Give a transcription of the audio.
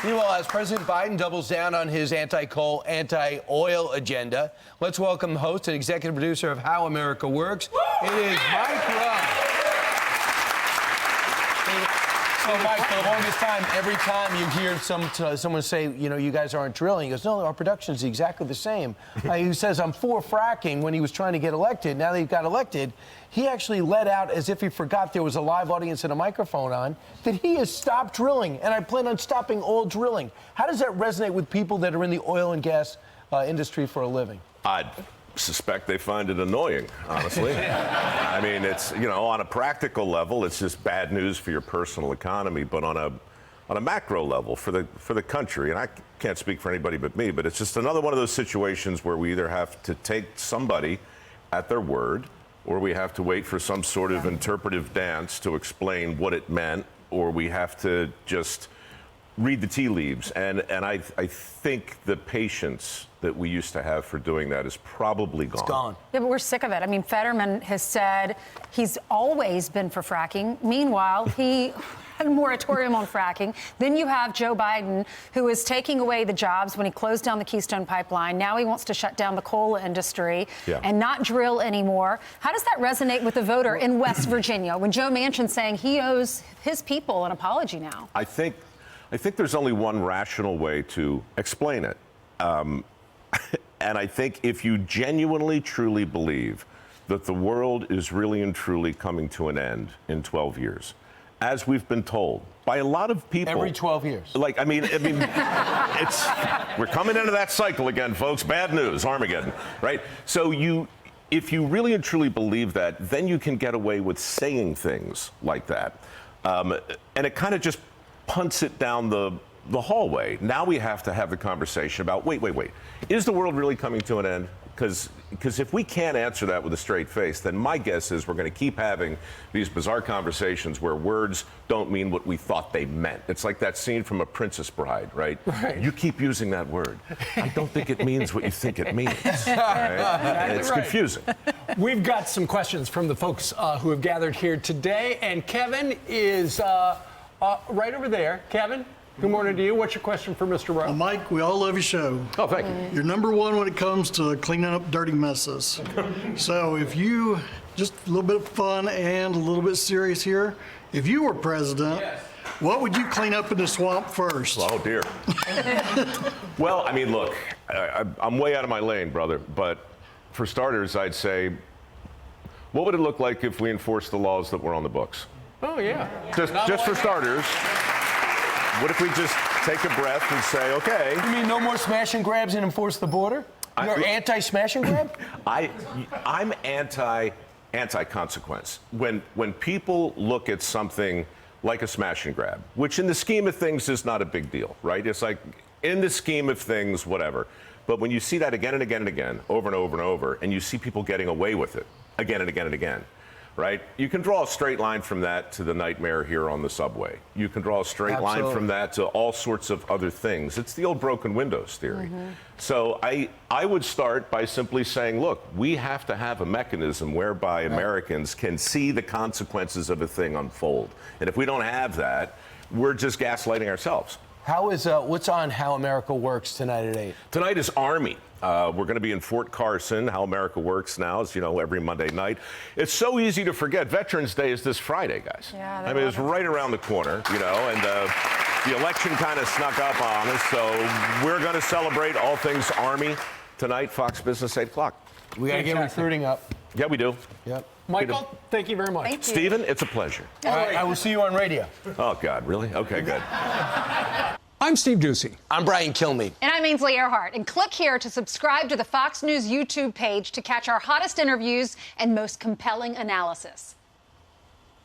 Meanwhile, as President Biden doubles down on his anti-coal, anti-oil agenda, let's welcome host and executive producer of How America Works. It is Mike Rowe. So, Mike, for the longest time, every time you hear someone say, you know, you guys aren't drilling, he goes, no, our production is exactly the same. He says, I'm for fracking when he was trying to get elected. Now that he got elected, he actually let out, as if he forgot there was a live audience and a microphone on, that he has stopped drilling, and I plan on stopping all drilling. How does that resonate with people that are in the oil and gas industry for a living? I suspect they find it annoying, honestly. I mean, it's, you know, on a practical level, it's just bad news for your personal economy, but on a macro level for the country, and I can't speak for anybody but me, but it's just another one of those situations where we either have to take somebody at their word, or we have to wait for some sort of interpretive dance to explain what it meant, or we have to just read the tea leaves. And I think the patience that we used to have for doing that is probably gone. It's gone. Yeah, but we're sick of it. I mean, Fetterman has said he's always been for fracking. Meanwhile, he had a moratorium on fracking. Then you have Joe Biden, who is taking away the jobs when he closed down the Keystone Pipeline. Now he wants to shut down the coal industry and not drill anymore. How does that resonate with the voter in West Virginia when Joe Manchin's saying he owes his people an apology now? I think there's only one rational way to explain it. And I think if you genuinely, truly believe that the world is really and truly coming to an end in 12 years, as we've been told by a lot of people. Every 12 years. Like, I mean, we're coming into that cycle again, folks. Bad news, Armageddon, right? So if you really and truly believe that, then you can get away with saying things like that. And it kind of just punts it down the hallway. Now we have to have the conversation about, wait. Is the world really coming to an end? Because if we can't answer that with a straight face, then my guess is we're going to keep having these bizarre conversations where words don't mean what we thought they meant. It's like that scene from A Princess Bride, right? You keep using that word. I don't think it means what you think it means. Right? It's confusing. We've got some questions from the folks who have gathered here today, and Kevin is right over there. Kevin, good morning to you. What's your question for Mr. Rowe? Mike, we all love your show. Oh, thank you. You're number one when it comes to cleaning up dirty messes. So if you, just a little bit of fun and a little bit serious here, if you were president, what would you clean up in the swamp first? Oh, dear. Well, I mean, look, I'm way out of my lane, brother, but for starters, I'd say, what would it look like if we enforced the laws that were on the books? Oh, yeah. Just for starters, what if we just take a breath and say, okay. You mean no more smash and grabs and enforce the border? You're anti-smash and grab? I'm anti-consequence. When people look at something like a smash and grab, which in the scheme of things is not a big deal, right? It's like, in the scheme of things, whatever. But when you see that again and again and again, over and over and over, and you see people getting away with it again and again and again, right? You can draw a straight line from that to the nightmare here on the subway. You can draw a straight line from that to all sorts of other things. It's the old broken windows theory. So I would start by simply saying, look, we have to have a mechanism whereby Americans can see the consequences of a thing unfold. And if we don't have that, we're just gaslighting ourselves. How is what's on How America Works tonight at 8? Tonight is Army. We're going to be in Fort Carson. How America Works now is, you know, every Monday night. It's so easy to forget. Veterans Day is this Friday, guys. Yeah, I mean, it's right around the corner, you know, and the election kind of snuck up on us. So we're going to celebrate all things Army tonight, Fox Business, 8 o'clock. We got to get recruiting up. Yeah, we do. Yep. Michael, thank you very much. Thank you. Stephen, it's a pleasure. All right, I will see you on radio. Oh, God, really? Okay, good. I'm Steve Ducey. I'm Brian Kilmeade. And I'm Ainsley Earhart. And click here to subscribe to the Fox News YouTube page to catch our hottest interviews and most compelling analysis.